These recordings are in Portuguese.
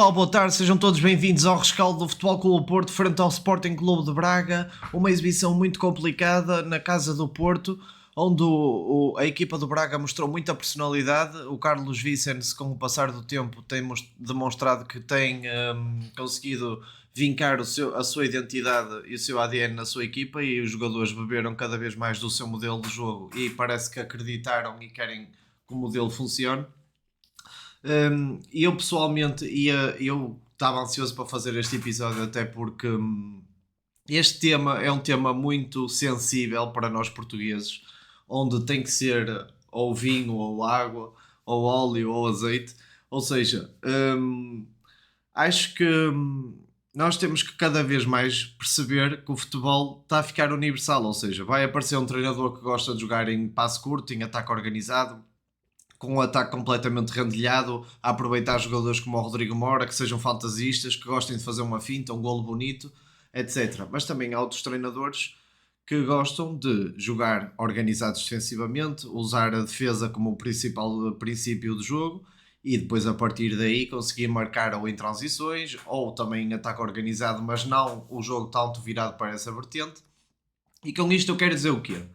Olá, boa tarde, sejam todos bem-vindos ao rescaldo do Futebol Clube do Porto frente ao Sporting Clube de Braga. Uma exibição muito complicada na casa do Porto, onde a equipa do Braga mostrou muita personalidade. O Carlos Vicens, com o passar do tempo, tem demonstrado que tem conseguido vincar a sua identidade e o seu ADN na sua equipa, e os jogadores beberam cada vez mais do seu modelo de jogo e parece que acreditaram e querem que o modelo funcione. E eu pessoalmente eu estava ansioso para fazer este episódio, até porque este tema é um tema muito sensível para nós portugueses, onde tem que ser ou vinho, ou água, ou óleo, ou azeite. Ou seja, acho que nós temos que cada vez mais perceber que o futebol está a ficar universal. Ou seja, vai aparecer um treinador que gosta de jogar em passe curto, em ataque organizado, com um ataque completamente rendilhado, a aproveitar jogadores como o Rodrigo Mora, que sejam fantasistas, que gostem de fazer uma finta, um golo bonito, etc. Mas também há outros treinadores que gostam de jogar organizados defensivamente, usar a defesa como o principal princípio do jogo, e depois a partir daí conseguir marcar ou em transições ou também em ataque organizado, mas não o jogo tanto virado para essa vertente. E com isto eu quero dizer o quê?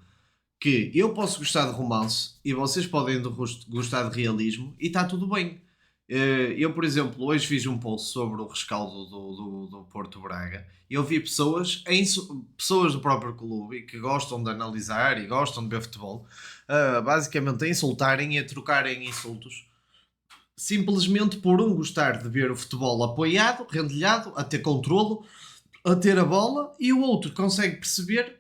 Que eu posso gostar de romance e vocês podem gostar de realismo, e está tudo bem. Eu, por exemplo, hoje fiz um post sobre o rescaldo do Porto Braga, e eu vi pessoas do próprio clube que gostam de analisar e gostam de ver futebol, basicamente a insultarem e a trocarem insultos, simplesmente por um gostar de ver o futebol apoiado, rendilhado, a ter controlo, a ter a bola, e o outro consegue perceber.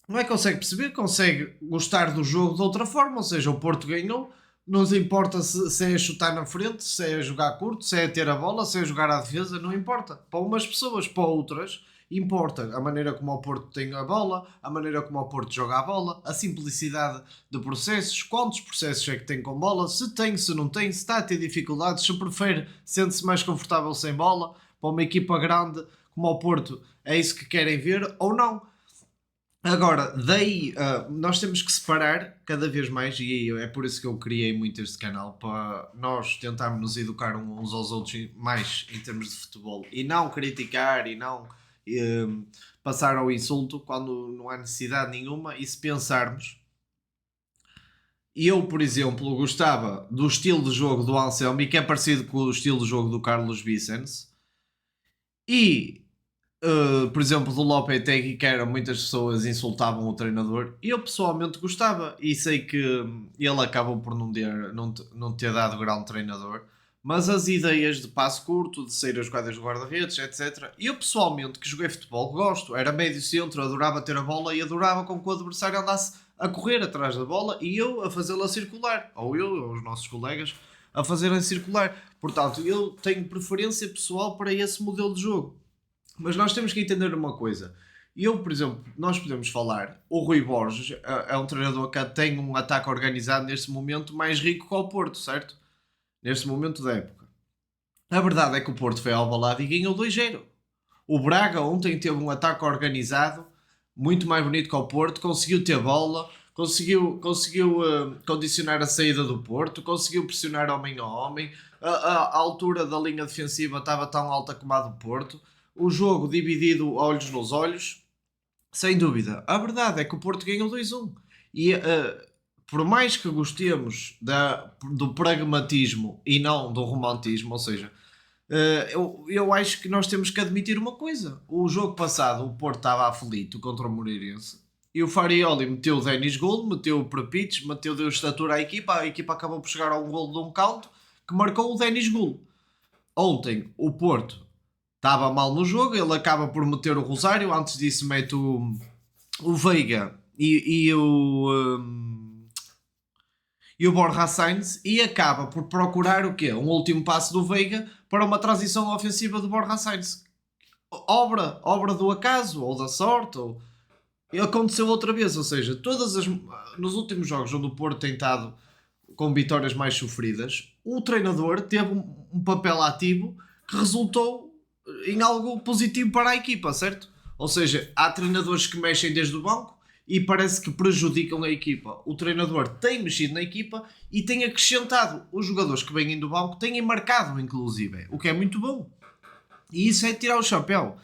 Não é que consegue perceber, consegue gostar do jogo de outra forma. Ou seja, o Porto ganhou, não nos importa se é chutar na frente, se é jogar curto, se é ter a bola, se é jogar à defesa, não importa. Para umas pessoas, para outras, importa a maneira como o Porto tem a bola, a maneira como o Porto joga a bola, a simplicidade de processos, quantos processos é que tem com bola, se tem, se não tem, se está a ter dificuldades, se prefere, sente-se mais confortável sem bola. Para uma equipa grande como o Porto, é isso que querem ver ou não. Agora, daí nós temos que separar cada vez mais, e é por isso que eu criei muito este canal, para nós tentarmos nos educar uns aos outros mais em termos de futebol, e não criticar e não eh, passar ao insulto quando não há necessidade nenhuma. E se pensarmos, eu, por exemplo, gostava do estilo de jogo do Anselmi, que é parecido com o estilo de jogo do Carlos Vicens, e por exemplo, do Lopetegui, que era muitas pessoas insultavam o treinador, e eu pessoalmente gostava, e sei que ele acabou por não ter dado grande treinador, mas as ideias de passo curto, de sair as jogadas do guarda-redes, etc. E eu pessoalmente, que joguei futebol, gosto, era médio centro, adorava ter a bola e adorava com que o adversário andasse a correr atrás da bola e eu a fazê-la circular, ou os nossos colegas, a fazerem circular. Portanto, eu tenho preferência pessoal para esse modelo de jogo. Mas nós temos que entender uma coisa. Eu, por exemplo, nós podemos falar, o Rui Borges é um treinador que tem um ataque organizado neste momento mais rico que o Porto, certo? Neste momento da época. A verdade é que o Porto foi ao Alvalade e ganhou 2-0. O Braga ontem teve um ataque organizado muito mais bonito que o Porto, conseguiu ter bola, conseguiu condicionar a saída do Porto, conseguiu pressionar homem a homem, a altura da linha defensiva estava tão alta como a do Porto, o jogo dividido olhos nos olhos, sem dúvida. A verdade é que o Porto ganhou 2-1. E por mais que gostemos do pragmatismo e não do romantismo, ou seja, eu acho que nós temos que admitir uma coisa. O jogo passado o Porto estava aflito contra o Moreirense, e o Farioli meteu o Denis Gol, meteu o Prapites, deu estatura à equipa. A equipa acabou por chegar a um gol de um canto que marcou o Denis Gol. Ontem o Porto estava mal no jogo, ele acaba por meter o Rosário, antes disso mete o Veiga e o Borja Sainz, e acaba por procurar o quê? Um último passo do Veiga para uma transição ofensiva do Borja Sainz. Obra do acaso, ou da sorte, ou... E aconteceu outra vez. Ou seja, nos últimos jogos onde o Porto tem estado com vitórias mais sofridas, o treinador teve um papel ativo que resultou em algo positivo para a equipa, certo? Ou seja, há treinadores que mexem desde o banco e parece que prejudicam a equipa. O treinador tem mexido na equipa e tem acrescentado os jogadores que vêm do banco, têm marcado inclusive, o que é muito bom. E isso é tirar o chapéu.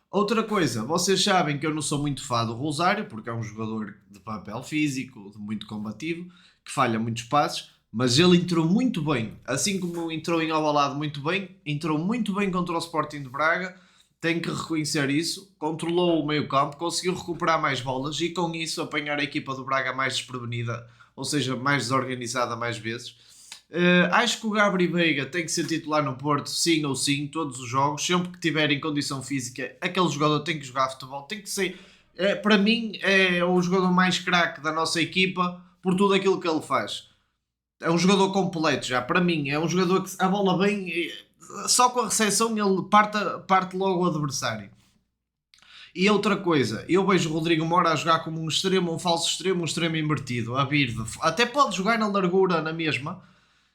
Outra coisa, vocês sabem que eu não sou muito fã do Rosário, porque é um jogador de papel físico, de muito combativo, que falha muitos passos, mas ele entrou muito bem, assim como entrou em Alvalade muito bem, entrou muito bem contra o Sporting de Braga, tem que reconhecer isso, controlou o meio campo, conseguiu recuperar mais bolas e com isso apanhar a equipa do Braga mais desprevenida, ou seja, mais desorganizada mais vezes. Acho que o Gabri Veiga tem que ser titular no Porto, sim ou sim, todos os jogos, sempre que tiver em condição física, aquele jogador tem que jogar futebol, tem que ser, para mim, é o jogador mais craque da nossa equipa por tudo aquilo que ele faz. É um jogador completo já, para mim, é um jogador que a bola vem, só com a recepção ele parte logo o adversário. E outra coisa, eu vejo o Rodrigo Mora a jogar como um extremo, um falso extremo, um extremo invertido, a vir até pode jogar na largura na mesma,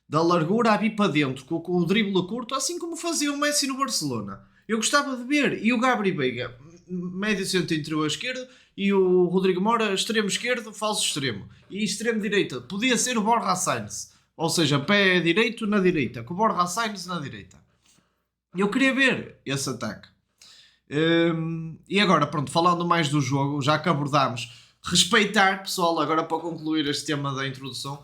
da largura a vir para dentro, com o drible curto, assim como fazia o Messi no Barcelona. Eu gostava de ver. E o Gabri Veiga, médio centro interior esquerdo, e o Rodrigo Moura, extremo esquerdo, falso extremo. E extremo direita, podia ser o Borja Sainz. Ou seja, pé direito na direita, com o Borja Sainz na direita. Eu queria ver esse ataque. E agora, pronto, falando mais do jogo, já que abordámos, respeitar, pessoal, agora para concluir este tema da introdução,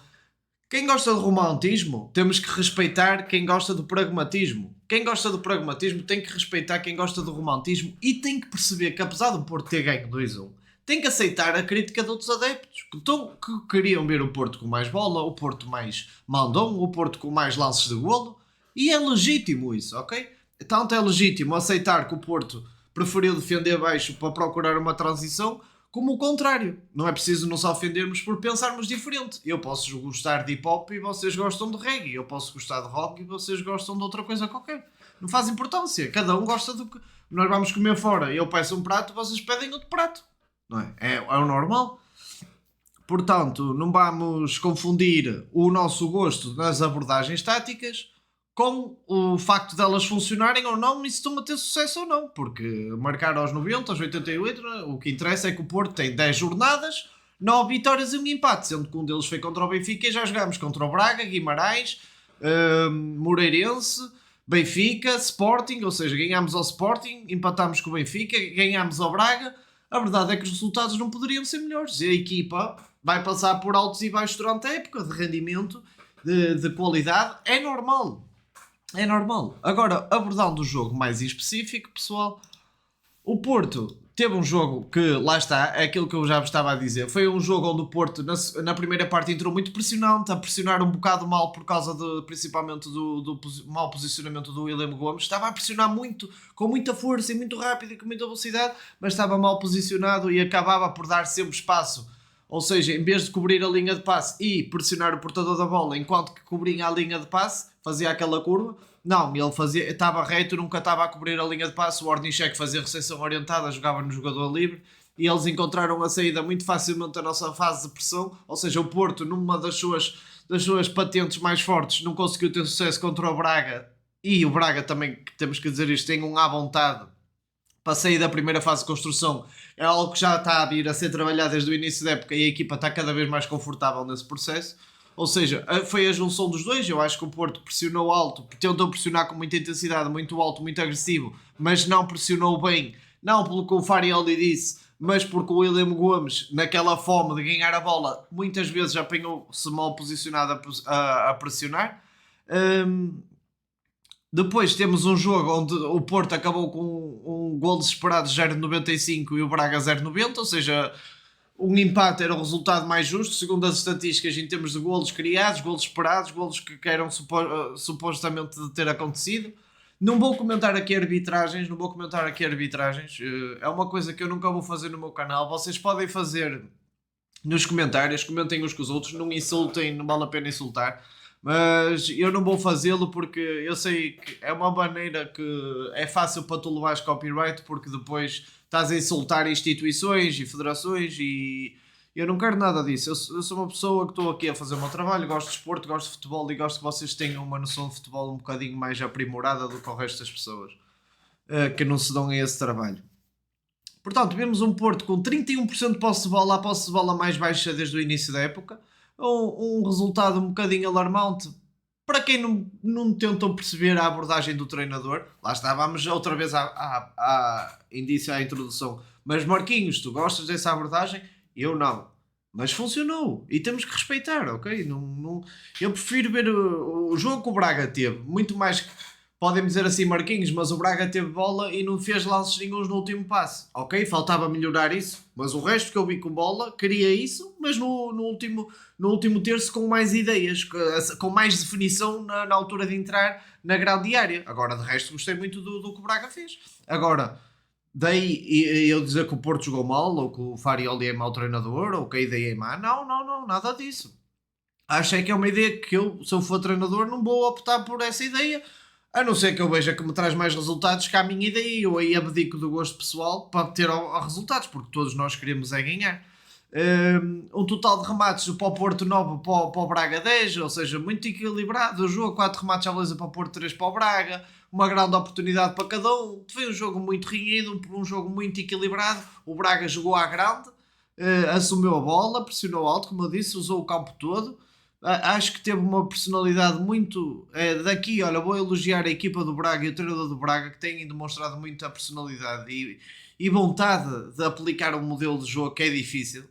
quem gosta do romantismo, temos que respeitar quem gosta do pragmatismo. Quem gosta do pragmatismo tem que respeitar quem gosta do romantismo e tem que perceber que, apesar do Porto ter ganho 2-1, tem que aceitar a crítica de outros adeptos que queriam ver o Porto com mais bola, o Porto mais mandão, o Porto com mais lances de golo. E é legítimo isso, ok? Tanto é legítimo aceitar que o Porto preferiu defender baixo para procurar uma transição, como o contrário. Não é preciso nos ofendermos por pensarmos diferente. Eu posso gostar de hip hop e vocês gostam de reggae. Eu posso gostar de rock e vocês gostam de outra coisa qualquer. Não faz importância. Cada um gosta do que. Nós vamos comer fora. Eu peço um prato, vocês pedem outro prato. Não é? É o normal. Portanto, não vamos confundir o nosso gosto nas abordagens táticas com o facto delas funcionarem ou não e se estão a ter sucesso ou não, porque marcar aos 90, aos 88, o que interessa é que o Porto tem 10 jornadas, 9 vitórias e um empate, sendo que um deles foi contra o Benfica e já jogámos contra o Braga, Guimarães, Moreirense, Benfica, Sporting, ou seja, ganhámos ao Sporting, empatámos com o Benfica, ganhámos ao Braga. A verdade é que os resultados não poderiam ser melhores. A equipa vai passar por altos e baixos durante a época de rendimento, de qualidade, é normal. É normal. Agora, abordando o jogo mais em específico, pessoal, o Porto teve um jogo que, lá está, é aquilo que eu já vos estava a dizer. Foi um jogo onde o Porto, na primeira parte, entrou muito pressionante, a pressionar um bocado mal por causa principalmente do mau posicionamento do William Gomes. Estava a pressionar muito, com muita força e muito rápido e com muita velocidade, mas estava mal posicionado e acabava por dar sempre espaço. Ou seja, em vez de cobrir a linha de passe e pressionar o portador da bola enquanto que cobria a linha de passe, fazia aquela curva. Não, ele estava reto, nunca estava a cobrir a linha de passe. O Ornichek fazia recepção orientada, jogava no jogador livre e eles encontraram a saída muito facilmente da nossa fase de pressão. Ou seja, o Porto, numa das suas patentes mais fortes, não conseguiu ter sucesso contra o Braga. E o Braga também, temos que dizer isto, tem um à vontade para sair da primeira fase de construção. É algo que já está a vir a ser trabalhado desde o início da época e a equipa está cada vez mais confortável nesse processo. Ou seja, foi a junção dos dois. Eu acho que o Porto pressionou alto, tentou pressionar com muita intensidade, muito alto, muito agressivo, mas não pressionou bem. Não pelo que o Farioli disse, mas porque o William Gomes, naquela fome de ganhar a bola, muitas vezes apanhou-se mal posicionado a pressionar. Depois temos um jogo onde o Porto acabou com um gol desesperado de 0,95 e o Braga 0,90, ou seja, um empate era o resultado mais justo, segundo as estatísticas, em termos de golos criados, golos esperados, golos que eram supostamente de ter acontecido. Não vou comentar aqui arbitragens, é uma coisa que eu nunca vou fazer no meu canal. Vocês podem fazer nos comentários, comentem uns com os outros, não insultem, não vale a pena insultar. Mas eu não vou fazê-lo porque eu sei que é uma maneira que é fácil para tu levares copyright, porque depois estás a insultar instituições e federações e eu não quero nada disso. Eu sou uma pessoa que estou aqui a fazer o meu trabalho, gosto de esporte, gosto de futebol e gosto que vocês tenham uma noção de futebol um bocadinho mais aprimorada do que o resto das pessoas que não se dão a esse trabalho. Portanto, vemos um Porto com 31% de posse de bola, a posse de bola mais baixa desde o início da época. Um resultado um bocadinho alarmante para quem não tentou perceber a abordagem do treinador. Lá está, vamos outra vez à indício à introdução. Mas Marquinhos, tu gostas dessa abordagem? Eu não. Mas funcionou e temos que respeitar, ok? Eu prefiro ver o jogo que o Braga teve, muito mais. Podem dizer assim, Marquinhos, mas o Braga teve bola e não fez lances nenhuns no último passe. Ok, faltava melhorar isso, mas o resto que eu vi com bola queria isso, mas no último terço com mais ideias, com mais definição na altura de entrar na grande área. Agora, de resto, gostei muito do que o Braga fez. Agora, daí eu dizer que o Porto jogou mal, ou que o Farioli é mau treinador, ou que a ideia é má. Não, nada disso. Acho é que é uma ideia que eu, se eu for treinador, não vou optar por essa ideia. A não ser que eu veja que me traz mais resultados que a minha ideia e eu aí abdico do gosto pessoal para ter resultados, porque todos nós queremos é ganhar. Um total de remates para o Porto 9, para o Braga 10, ou seja, muito equilibrado. O jogo 4 remates à baliza para o Porto, 3 para o Braga, uma grande oportunidade para cada um. Foi um jogo muito renhido, um jogo muito equilibrado. O Braga jogou à grande, assumiu a bola, pressionou alto, como eu disse, usou o campo todo. Acho que teve uma personalidade muito. Daqui, olha, vou elogiar a equipa do Braga e o treinador do Braga que têm demonstrado muita personalidade e vontade de aplicar um modelo de jogo que é difícil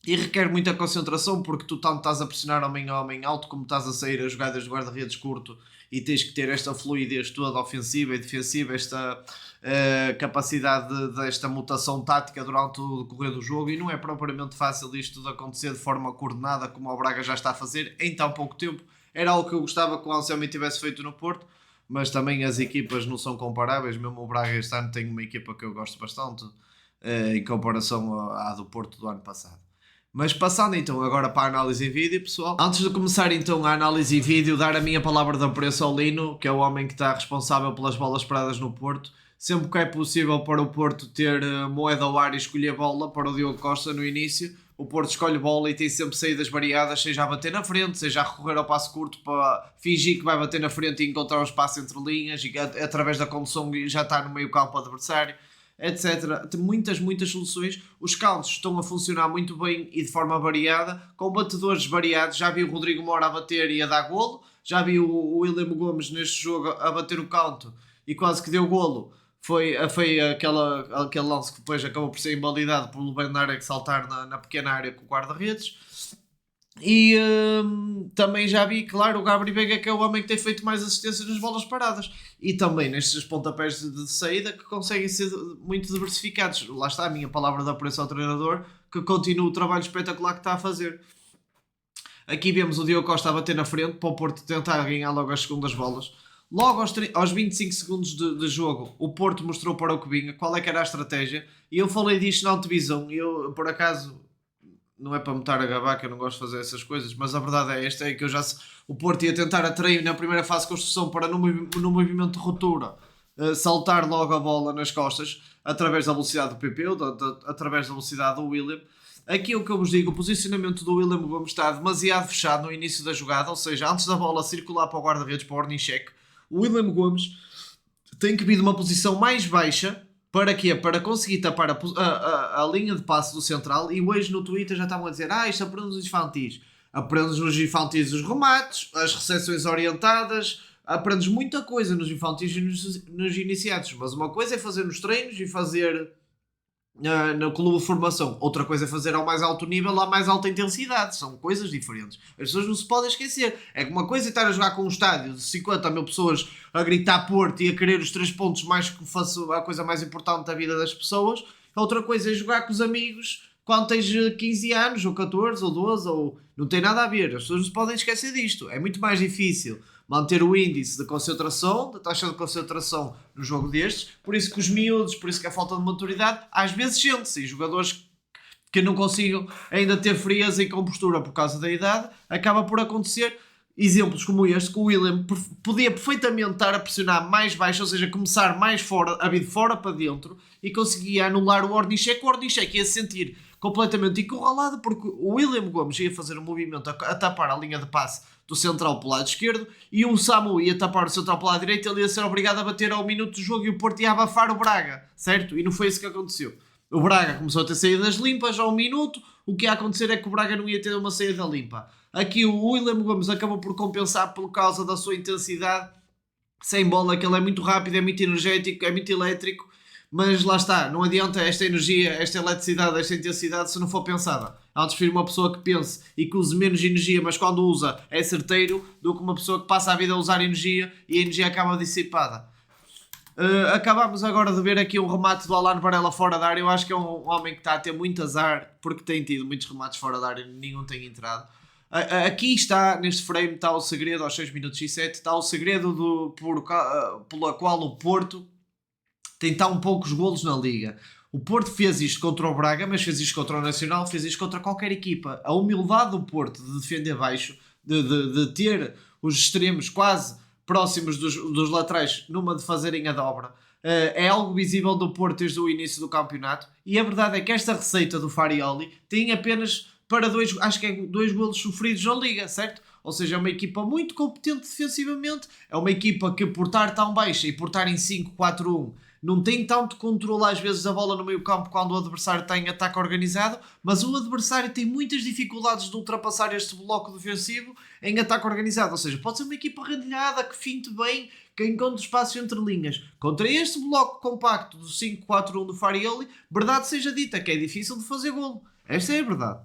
e requer muita concentração porque tu tanto estás a pressionar homem a homem alto como estás a sair a jogadas de guarda-redes curto e tens que ter esta fluidez toda ofensiva e defensiva, esta capacidade desta mutação tática durante o decorrer do jogo e não é propriamente fácil isto de acontecer de forma coordenada como o Braga já está a fazer em tão pouco tempo. Era algo que eu gostava que o Anselmi tivesse feito no Porto, mas também as equipas não são comparáveis, mesmo o Braga este ano tem uma equipa que eu gosto bastante em comparação à do Porto do ano passado. Mas passando então agora para a análise em vídeo, pessoal. Antes de começar então a análise em vídeo, dar a minha palavra de apreço ao Lino, que é o homem que está responsável pelas bolas paradas no Porto. Sempre que é possível para o Porto ter moeda ao ar e escolher bola para o Diogo Costa no início, o Porto escolhe bola e tem sempre saídas variadas, seja a bater na frente, seja a recorrer ao passo curto para fingir que vai bater na frente e encontrar um espaço entre linhas e através da condução já está no meio campo adversário, etc. Tem muitas soluções. Os counts estão a funcionar muito bem e de forma variada, com batedores variados. Já vi o Rodrigo Moura a bater e a dar golo, já vi o William Gomes neste jogo a bater o canto e quase que deu golo. Foi aquele lance que depois acabou por ser invalidado pelo Bernardo saltar na pequena área com o guarda-redes. E também já vi, claro, o Gabri Veiga que é o homem que tem feito mais assistências nas bolas paradas e também nestes pontapés de saída que conseguem ser muito diversificados. Lá está a minha palavra de apreço ao treinador, que continua o trabalho espetacular que está a fazer. Aqui vemos o Diogo Costa a bater na frente para o Porto tentar ganhar logo as segundas bolas. Logo aos 25 segundos de jogo, o Porto mostrou para o que vinha qual é que era a estratégia e eu falei disto na televisão e eu, por acaso, não é para me estar a gabar que eu não gosto de fazer essas coisas, mas a verdade é esta, é que o Porto ia tentar atrair na primeira fase de construção para no movimento de ruptura saltar logo a bola nas costas através da velocidade do PP ou através da velocidade do William. Aqui o que eu vos digo, o posicionamento do William Gomes está demasiado fechado no início da jogada, ou seja, antes da bola circular para o guarda-redes, para o Ornichek, o William Gomes tem que vir de uma posição mais baixa. Para quê? Para conseguir tapar a linha de passe do central. E hoje no Twitter já estavam a dizer: isto aprende nos infantis. Aprendes nos infantis os remates, as recepções orientadas, aprendes muita coisa nos infantis e nos iniciados. Mas uma coisa é fazer nos treinos e fazer no clube de formação. Outra coisa é fazer ao mais alto nível, à mais alta intensidade. São coisas diferentes. As pessoas não se podem esquecer. É que uma coisa é estar a jogar com um estádio de 50 mil pessoas a gritar Porto e a querer os 3 pontos mais que fosse a coisa mais importante da vida das pessoas. Outra coisa é jogar com os amigos quando tens 15 anos, ou 14, ou 12, ou... não tem nada a ver. As pessoas não se podem esquecer disto. É muito mais difícil manter o índice de concentração, da taxa de concentração no jogo destes, por isso que os miúdos, por isso que a falta de maturidade, às vezes sente-se, e jogadores que não consigam ainda ter frieza e compostura por causa da idade, acaba por acontecer. Exemplos como este, que o William podia perfeitamente estar a pressionar mais baixo, ou seja, começar mais fora, a vir de fora para dentro, e conseguia anular o Ornichek ia se sentir completamente encurralado, porque o William Gomes ia fazer um movimento a tapar a linha de passe do central pelo lado esquerdo, e o Samu ia tapar o central pelo lado direito, ele ia ser obrigado a bater ao minuto do jogo e o Porto ia abafar o Braga, certo? E não foi isso que aconteceu. O Braga começou a ter saídas limpas ao minuto, o que ia acontecer é que o Braga não ia ter uma saída limpa. Aqui o William Gomes acabou por compensar por causa da sua intensidade sem bola, que ele é muito rápido, é muito energético, é muito elétrico, mas lá está, não adianta esta energia, esta eletricidade, esta intensidade se não for pensada. Antes prefiro uma pessoa que pense e que use menos energia, mas quando usa é certeiro, do que uma pessoa que passa a vida a usar energia e a energia acaba dissipada. Acabámos agora de ver aqui um remate do Alan Varela fora da área. Eu acho que é um homem que está a ter muito azar, porque tem tido muitos remates fora da área e nenhum tem entrado. Aqui está, neste frame, está o segredo, aos 6 minutos e 7, está o segredo pela qual o Porto tem tão poucos golos na Liga. O Porto fez isto contra o Braga, mas fez isto contra o Nacional, fez isto contra qualquer equipa. A humildade do Porto de defender baixo, de ter os extremos quase próximos dos laterais numa de fazerem a dobra, é algo visível do Porto desde o início do campeonato. E a verdade é que esta receita do Farioli tem apenas para acho que é 2 golos sofridos na Liga, certo? Ou seja, é uma equipa muito competente defensivamente, é uma equipa que por estar tão baixa e por estar em 5-4-1 não tem tanto controle às vezes da bola no meio campo quando o adversário tem ataque organizado, mas o adversário tem muitas dificuldades de ultrapassar este bloco defensivo em ataque organizado. Ou seja, pode ser uma equipa rendilhada, que finte bem, que encontre espaço entre linhas. Contra este bloco compacto do 5-4-1 do Farioli, verdade seja dita, que é difícil de fazer golo. Esta é a verdade.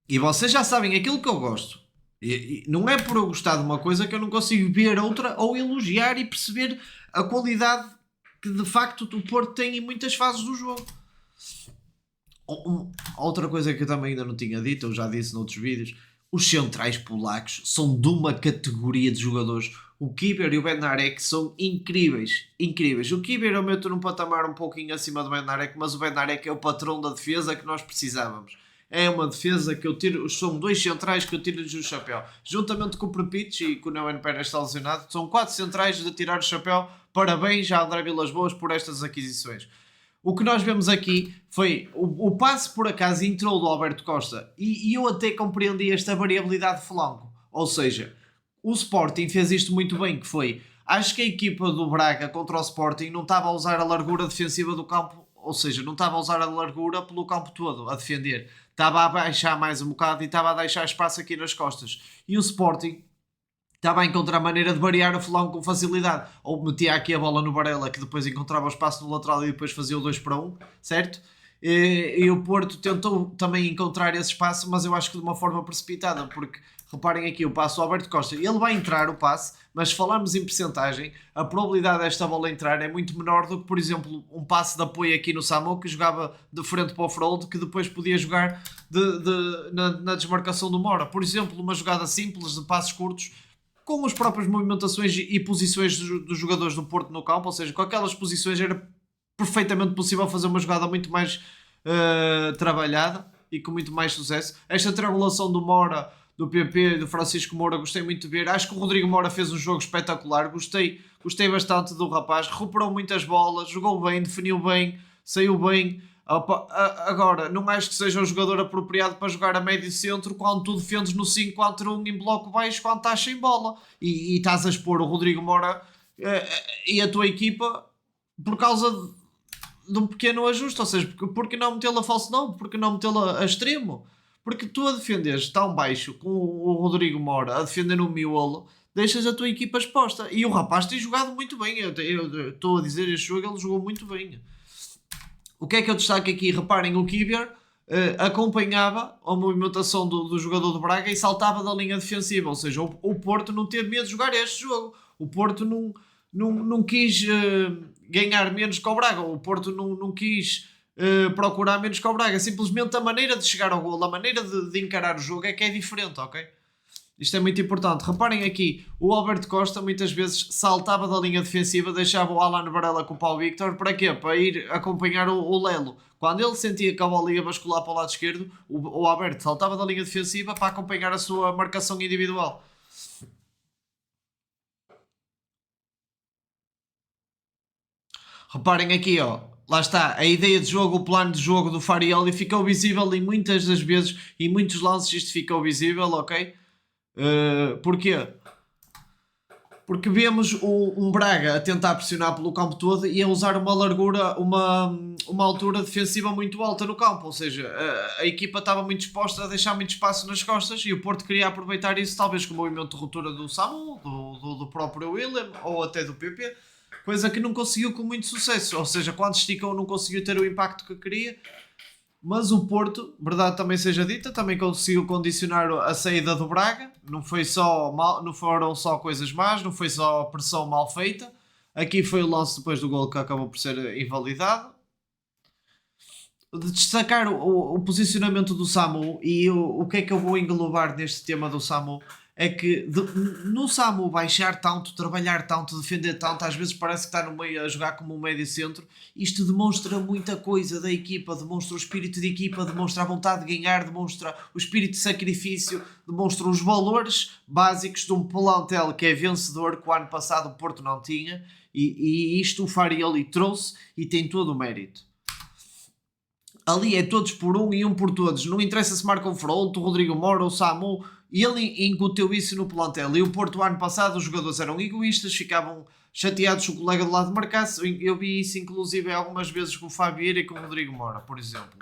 E vocês já sabem aquilo que eu gosto. E não é por eu gostar de uma coisa que eu não consigo ver outra ou elogiar e perceber a qualidade que de facto o Porto tem em muitas fases do jogo. Outra coisa que eu também ainda não tinha dito, eu já disse noutros vídeos, os centrais polacos são de uma categoria de jogadores. O Kiber e o Bednarek são incríveis, incríveis. O Kiber eu meto num patamar um pouquinho acima do Bednarek, mas o Bednarek é o patrão da defesa que nós precisávamos. É uma defesa que eu tiro, são 2 centrais que eu tiro-lhes o chapéu. Juntamente com o Prepich e com o Neuen Pérez está lesionado, são 4 centrais de tirar o chapéu. Parabéns a André Vilas Boas por estas aquisições. O que nós vemos aqui foi o passe por acaso entrou do Alberto Costa e eu até compreendi esta variabilidade de flanco. Ou seja, o Sporting fez isto muito bem, que foi, acho que a equipa do Braga contra o Sporting não estava a usar a largura defensiva do campo, ou seja, não estava a usar a largura pelo campo todo a defender, estava a baixar mais um bocado e estava a deixar espaço aqui nas costas. E o Sporting estava a encontrar maneira de variar o flanco com facilidade. Ou metia aqui a bola no Varela, que depois encontrava o espaço no lateral e depois fazia o 2-1, certo? E o Porto tentou também encontrar esse espaço, mas eu acho que de uma forma precipitada, porque reparem aqui o passo ao Alberto Costa, ele vai entrar o passe, mas se falarmos em percentagem, a probabilidade desta bola entrar é muito menor do que, por exemplo, um passe de apoio aqui no Samu, que jogava de frente para o Frold, que depois podia jogar na desmarcação do Mora. Por exemplo, uma jogada simples de passos curtos, com as próprias movimentações e posições dos jogadores do Porto no campo, ou seja, com aquelas posições era perfeitamente possível fazer uma jogada muito mais trabalhada e com muito mais sucesso. Esta triangulação do Mora, do PP e do Francisco Moura gostei muito de ver. Acho que o Rodrigo Moura fez um jogo espetacular, gostei bastante do rapaz, recuperou muitas bolas, jogou bem, definiu bem, saiu bem. Agora, não acho que seja um jogador apropriado para jogar a médio centro quando tu defendes no 5-4-1 em bloco baixo quando estás sem bola e estás a expor o Rodrigo Moura e a tua equipa por causa de um pequeno ajuste. Ou seja, porque não metê-la a falso não, porque não metê-la a extremo, porque tu a defenderes tão baixo com o Rodrigo Moura a defender no miolo, deixas a tua equipa exposta. E o rapaz tem jogado muito bem. Eu estou a dizer, este jogo ele jogou muito bem. O que é que eu destaco aqui? Reparem, o Kiber acompanhava a movimentação do jogador do Braga e saltava da linha defensiva. Ou seja, o Porto não teve medo de jogar este jogo. O Porto não quis ganhar menos que o Braga. O Porto não quis procurar menos que o Braga. Simplesmente a maneira de chegar ao golo, a maneira de encarar o jogo é que é diferente, ok? Isto é muito importante. Reparem aqui, o Alberto Costa muitas vezes saltava da linha defensiva, deixava o Alan Varela com o Paulo Victor. Para quê? Para ir acompanhar o Lelo. Quando ele sentia que a bola ia bascular para o lado esquerdo, o Alberto saltava da linha defensiva para acompanhar a sua marcação individual. Reparem aqui, ó. Lá está, a ideia de jogo, o plano de jogo do Farioli ficou visível em muitas das vezes, em muitos lances isto ficou visível, ok? Porquê? Porque vemos um Braga a tentar pressionar pelo campo todo e a usar uma largura, uma altura defensiva muito alta no campo, ou seja, a equipa estava muito disposta a deixar muito espaço nas costas e o Porto queria aproveitar isso, talvez com o movimento de ruptura do Samu, do próprio William ou até do PP, coisa que não conseguiu com muito sucesso, ou seja, quando esticou não conseguiu ter o impacto que queria. Mas o Porto, verdade também seja dita, também conseguiu condicionar a saída do Braga. Não foi só mal, não foram só coisas más, não foi só pressão mal feita. Aqui foi o lance depois do gol que acabou por ser invalidado. De destacar o posicionamento do Samu e o que é que eu vou englobar neste tema do Samu é que no Samu baixar tanto, trabalhar tanto, defender tanto, às vezes parece que está no meio a jogar como um médio centro. Isto demonstra muita coisa da equipa, demonstra o espírito de equipa, demonstra a vontade de ganhar, demonstra o espírito de sacrifício, demonstra os valores básicos de um plantel que é vencedor, que o ano passado o Porto não tinha, e isto o Farioli trouxe e tem todo o mérito. Ali é todos por um e um por todos. Não interessa se marca o Fronto, o Rodrigo Moura, o Samu. E ele incuteu isso no plantel. E o Porto, ano passado, os jogadores eram egoístas, ficavam chateados se o colega do lado marcasse. Eu vi isso, inclusive, algumas vezes com o Fabieira e com o Rodrigo Moura, por exemplo.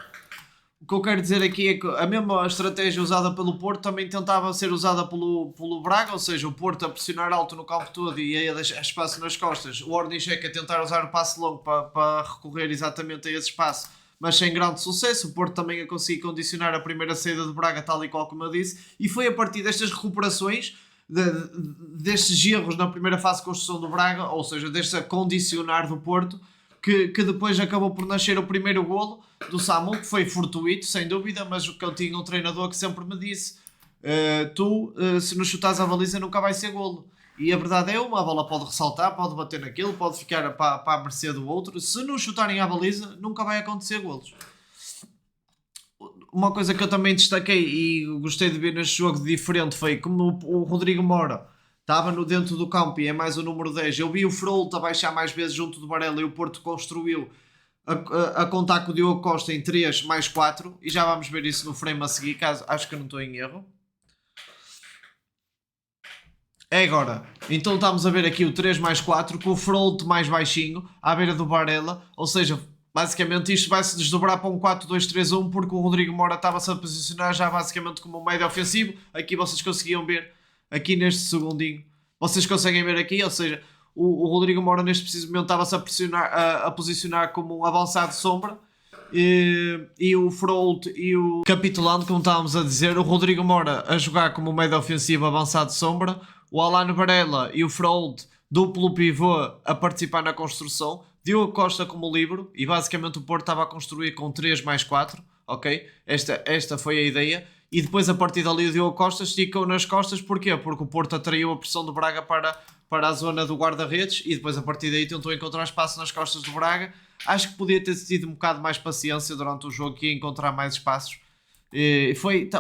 O que eu quero dizer aqui é que a mesma estratégia usada pelo Porto também tentava ser usada pelo Braga, ou seja, o Porto a pressionar alto no campo todo e a deixar espaço nas costas. O Ornichek a tentar usar o passe longo para recorrer exatamente a esse espaço, mas sem grande sucesso. O Porto também a conseguir condicionar a primeira saída do Braga, tal e qual como eu disse, e foi a partir destas recuperações, destes erros na primeira fase de construção do Braga, ou seja, deste condicionar do Porto, que depois acabou por nascer o primeiro golo do Samu, que foi fortuito, sem dúvida, mas o que eu tinha um treinador que sempre me disse, se não chutares a baliza nunca vai ser golo. E a verdade é uma, a bola pode ressaltar, pode bater naquilo, pode ficar para a mercê do outro. Se não chutarem à baliza, nunca vai acontecer golos. Uma coisa que eu também destaquei e gostei de ver neste jogo diferente foi como o Rodrigo Moura estava no dentro do campo e é mais o número 10. Eu vi o Frolt a baixar mais vezes junto do Varela e o Porto construiu a contar com o Diogo Costa em 3+4 e já vamos ver isso no frame a seguir, caso acho que eu não estou em erro. É agora. Então estamos a ver aqui o 3+4 com o Frolt mais baixinho à beira do Varela, ou seja, basicamente isto vai se desdobrar para um 4-2-3-1 porque o Rodrigo Moura estava-se a posicionar já basicamente como um médio ofensivo. Aqui vocês conseguiam ver, aqui neste segundinho, vocês conseguem ver aqui, ou seja, o Rodrigo Moura neste preciso momento estava-se a posicionar como um avançado sombra e o Frolt e o capitulando, como estávamos a dizer, o Rodrigo Moura a jogar como um médio ofensivo avançado sombra, o Alan Varela e o Frolt duplo pivô a participar na construção, Diogo Costa como livro e basicamente o Porto estava a construir com 3+4, ok? Esta foi a ideia. E depois a partir dali o Diogo Costa esticou nas costas, porquê? Porque o Porto atraiu a pressão do Braga para a zona do guarda-redes e depois a partir daí tentou encontrar espaço nas costas do Braga. Acho que podia ter tido um bocado mais paciência durante o jogo e encontrar mais espaços.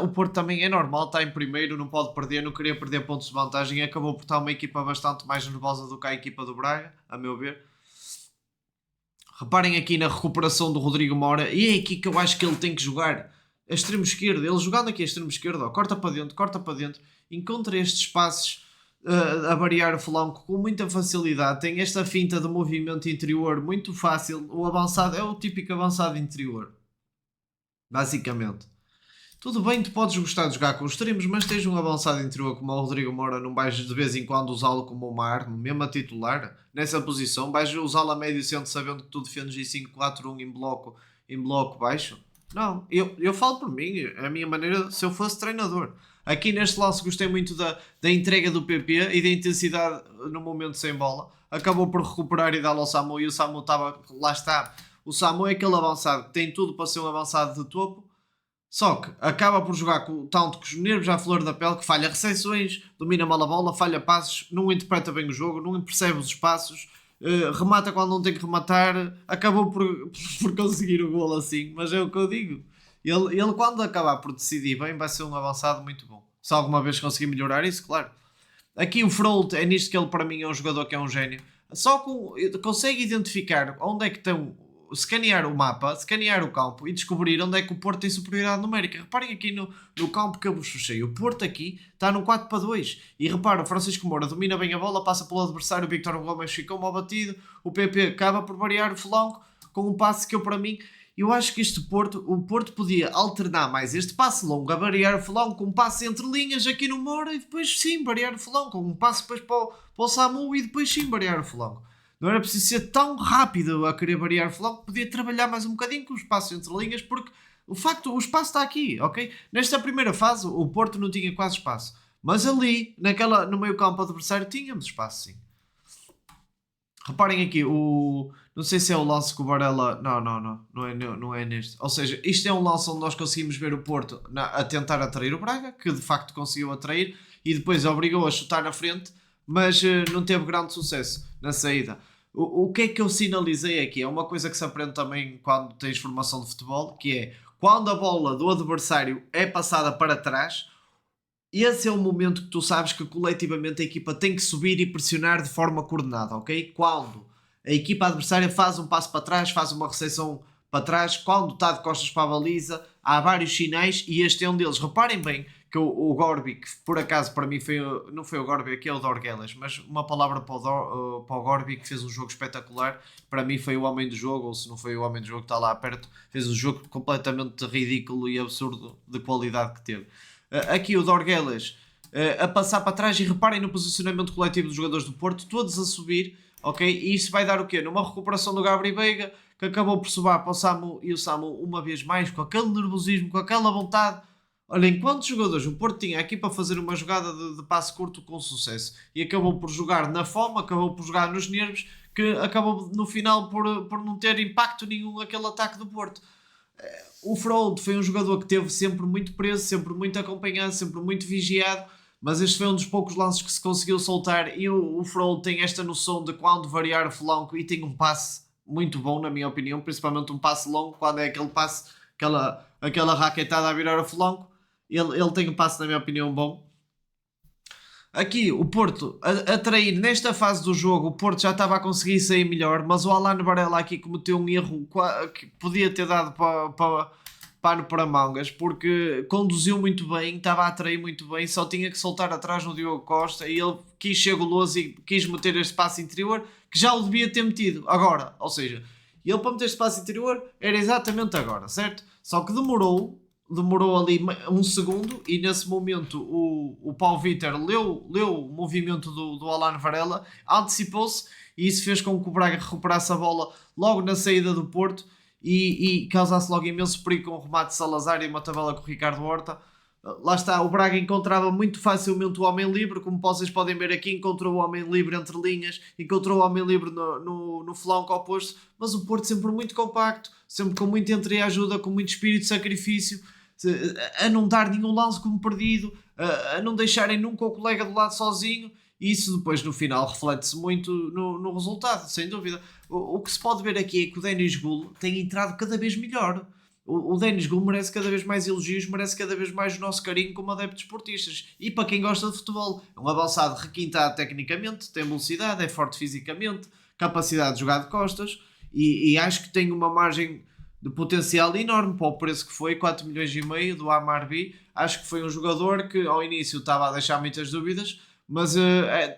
O Porto também é normal, está em primeiro, não pode perder, não queria perder pontos de vantagem e acabou por estar uma equipa bastante mais nervosa do que a equipa do Braga, a meu ver. Reparem aqui na recuperação do Rodrigo Moura e é aqui que eu acho que ele tem que jogar a extremo esquerdo, ele jogando aqui a extremo esquerdo, ó, corta para dentro, encontra estes espaços a variar o flanco com muita facilidade, tem esta finta de movimento interior muito fácil, o avançado é o típico avançado interior, basicamente. Tudo bem, tu podes gostar de jogar com os extremos, mas tens um avançado interior como o Rodrigo Moura, não vais de vez em quando usá-lo como uma arma, mesmo a titular, nessa posição, vais usá-lo a médio centro sabendo que tu defendes em 5-4-1 em bloco baixo? Não, eu falo por mim, a minha maneira, se eu fosse treinador. Aqui neste lance gostei muito da entrega do PP e da intensidade no momento sem bola. Acabou por recuperar e dar ao Samu e o Samu estava, lá está. O Samu é aquele avançado que tem tudo para ser um avançado de topo, só que acaba por jogar tanto com os nervos à flor da pele, que falha recepções, domina mal a bola, falha passos, não interpreta bem o jogo, não percebe os espaços, remata quando não tem que rematar, acabou por conseguir o golo assim, mas é o que eu digo. Ele quando acabar por decidir bem vai ser um avançado muito bom. Se alguma vez conseguir melhorar isso, claro. Aqui o Frolt é nisto que ele para mim é um jogador que é um gênio. Só consegue identificar onde é que estão escanear o mapa, escanear o campo e descobrir onde é que o Porto tem superioridade numérica. Reparem aqui no campo que eu vos fechei. O Porto aqui está no 4-2. E repara, o Francisco Moura domina bem a bola, passa pelo adversário, o Victor Gomes fica mal batido, o PP acaba por variar o flanco com um passe que eu, para mim, eu acho que o Porto podia alternar mais este passe longo a variar o flanco com um passe entre linhas aqui no Moura e depois sim variar o flanco, com um passe depois para o Samu e depois sim variar o flanco. Não era preciso ser tão rápido a querer variar o flanco, podia trabalhar mais um bocadinho com o espaço entre linhas, porque o espaço está aqui, ok? Nesta primeira fase o Porto não tinha quase espaço, mas ali, no meio campo adversário, tínhamos espaço sim. Reparem aqui, não sei se é o lance que o Varela. Não é neste. Ou seja, isto é um lance onde nós conseguimos ver o Porto a tentar atrair o Braga, que de facto conseguiu atrair e depois obrigou a chutar na frente, mas não teve grande sucesso na saída. O que é que eu sinalizei aqui? É uma coisa que se aprende também quando tens formação de futebol, que é quando a bola do adversário é passada para trás. Esse é o momento que tu sabes que coletivamente a equipa tem que subir e pressionar de forma coordenada, ok? Quando a equipa adversária faz um passo para trás, faz uma recepção para trás, quando está de costas para a baliza, há vários sinais e este é um deles. Reparem bem que o Gorbi, que por acaso para mim não foi o Gorbi, aqui é o Dorguelas, mas uma palavra para o Gorbi, que fez um jogo espetacular, para mim foi o homem do jogo, ou se não foi o homem do jogo que está lá perto, fez um jogo completamente ridículo e absurdo de qualidade que teve. Aqui o Dorguelas a passar para trás e reparem no posicionamento coletivo dos jogadores do Porto, todos a subir, ok? E isso vai dar o quê? Numa recuperação do Gabriel Veiga, que acabou por sobar para o Samu, e o Samu uma vez mais, com aquele nervosismo, com aquela vontade. Olhem, quantos jogadores o Porto tinha aqui para fazer uma jogada de passe curto com sucesso? E acabou por jogar na fome, acabou por jogar nos nervos, que acabou no final por não ter impacto nenhum aquele ataque do Porto. O Frold foi um jogador que teve sempre muito preso, sempre muito acompanhado, sempre muito vigiado, mas este foi um dos poucos lances que se conseguiu soltar e o Frold tem esta noção de quando variar o flanco e tem um passe muito bom, na minha opinião, principalmente um passe longo, quando é aquele passe, aquela raquetada a virar o flanco, ele tem um passe, na minha opinião, bom. Aqui o Porto a trair nesta fase do jogo, o Porto já estava a conseguir sair melhor, mas o Alan Varela aqui cometeu um erro que podia ter dado pano para mangas, porque conduziu muito bem, estava a atrair muito bem, só tinha que soltar atrás no Diogo Costa e ele quis ser goloso e quis meter este passe interior que já o devia ter metido agora, ou seja, ele para meter este passe interior era exatamente agora, certo? Só que demorou ali um segundo e nesse momento o Paulo Vítor leu o movimento do Alan Varela, antecipou-se e isso fez com que o Braga recuperasse a bola logo na saída do Porto e causasse logo imenso perigo com o remate de Salazar e uma tabela com o Ricardo Horta. Lá está, o Braga encontrava muito facilmente o homem livre, como vocês podem ver aqui, encontrou o homem livre entre linhas, encontrou o homem livre no flanco oposto, mas o Porto sempre muito compacto, sempre com muita entreajuda, com muito espírito de sacrifício, a não dar nenhum lance como perdido, a não deixarem nunca o colega do lado sozinho, e isso depois no final reflete-se muito no resultado, sem dúvida. O que se pode ver aqui é que o Denis Gul tem entrado cada vez melhor. O Denis Gul merece cada vez mais elogios, merece cada vez mais o nosso carinho como adepto de esportistas. E para quem gosta de futebol, é um avançado requintado tecnicamente, tem velocidade, é forte fisicamente, capacidade de jogar de costas e acho que tem uma margem de potencial enorme para o preço que foi, 4 milhões e meio do Amarby. Acho que foi um jogador que ao início estava a deixar muitas dúvidas, mas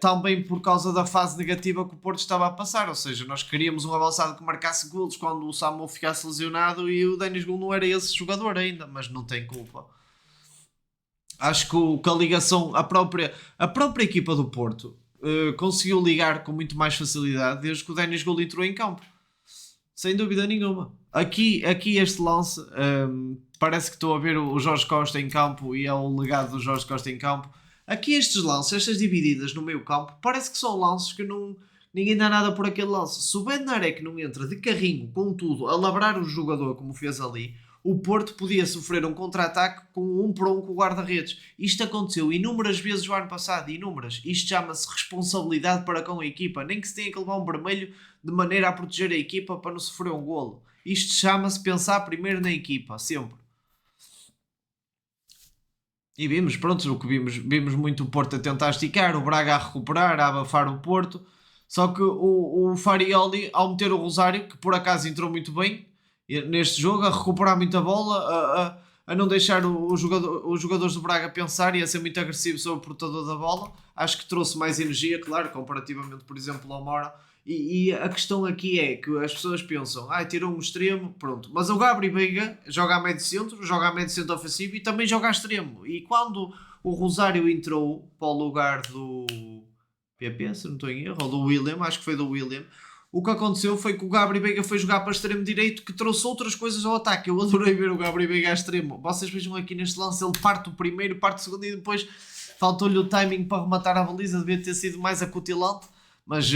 também por causa da fase negativa que o Porto estava a passar, ou seja, nós queríamos um avançado que marcasse golos quando o Samu ficasse lesionado e o Denis Gul não era esse jogador ainda, mas não tem culpa. Acho que a ligação, a própria equipa do Porto conseguiu ligar com muito mais facilidade desde que o Denis Gul entrou em campo, sem dúvida nenhuma. Aqui este lance, parece que estou a ver o Jorge Costa em campo e é o legado do Jorge Costa em campo. Aqui estes lances, estas divididas no meio campo, parece que são lances que ninguém dá nada por aquele lance. Se o Bednarek não entra de carrinho, com tudo, a labrar o jogador como fez ali, o Porto podia sofrer um contra-ataque com um para um com o guarda-redes. Isto aconteceu inúmeras vezes o ano passado, inúmeras. Isto chama-se responsabilidade para com a equipa, nem que se tenha que levar um vermelho de maneira a proteger a equipa para não sofrer um golo. Isto chama-se pensar primeiro na equipa, sempre. E vimos, pronto, o que vimos muito o Porto a tentar esticar, o Braga a recuperar, a abafar o Porto. Só que o Farioli, ao meter o Rosário, que por acaso entrou muito bem neste jogo, a recuperar muita bola, a não deixar os jogadores do Braga pensar e a ser muito agressivo sobre o portador da bola, acho que trouxe mais energia, claro, comparativamente, por exemplo, ao Mora. E a questão aqui é que as pessoas pensam, tirou um extremo, pronto. Mas o Gabri Veiga joga a médio centro, joga a médio centro ofensivo e também joga a extremo. E quando o Rosário entrou para o lugar do PP, se não estou em erro, ou do William, acho que foi do William, o que aconteceu foi que o Gabri Veiga foi jogar para extremo direito, que trouxe outras coisas ao ataque. Eu adorei ver o Gabri Veiga a extremo. Vocês vejam aqui neste lance, ele parte o primeiro, parte o segundo e depois faltou-lhe o timing para rematar a baliza, devia ter sido mais acutilante. Mas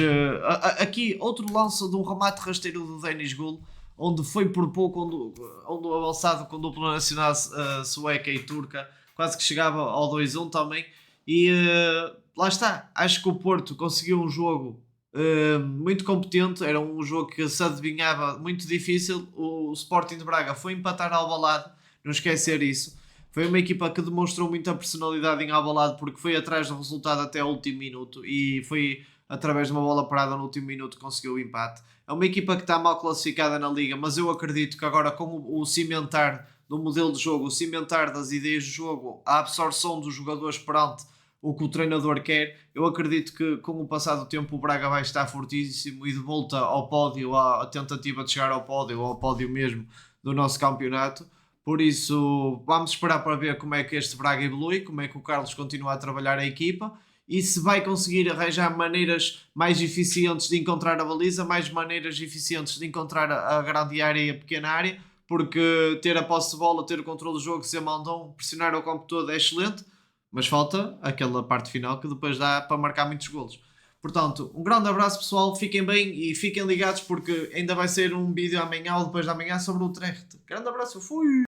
aqui outro lance de um remate rasteiro do Denis Gul, onde foi por pouco, onde o avançado com dupla nacional sueca e turca quase que chegava ao 2-1 também. E lá está, acho que o Porto conseguiu um jogo muito competente, era um jogo que se adivinhava muito difícil. O Sporting de Braga foi empatar ao Alvalade, não esquecer isso. Foi uma equipa que demonstrou muita personalidade em Alvalade porque foi atrás do resultado até o último minuto e foi através de uma bola parada no último minuto que conseguiu o empate. É uma equipa que está mal classificada na Liga, mas eu acredito que agora com o cimentar do modelo de jogo, o cimentar das ideias de jogo, a absorção dos jogadores perante o que o treinador quer, eu acredito que com o passar do tempo o Braga vai estar fortíssimo e de volta ao pódio, à tentativa de chegar ao pódio, ou ao pódio mesmo do nosso campeonato. Por isso, vamos esperar para ver como é que este Braga evolui, como é que o Carlos continua a trabalhar a equipa e se vai conseguir arranjar maneiras mais eficientes de encontrar a baliza, mais maneiras eficientes de encontrar a grande área e a pequena área, porque ter a posse de bola, ter o controle do jogo, ser mandão, pressionar o campo todo é excelente, mas falta aquela parte final que depois dá para marcar muitos golos. Portanto, um grande abraço pessoal, fiquem bem e fiquem ligados porque ainda vai ser um vídeo amanhã ou depois de amanhã sobre o Utrecht. Grande abraço, fui!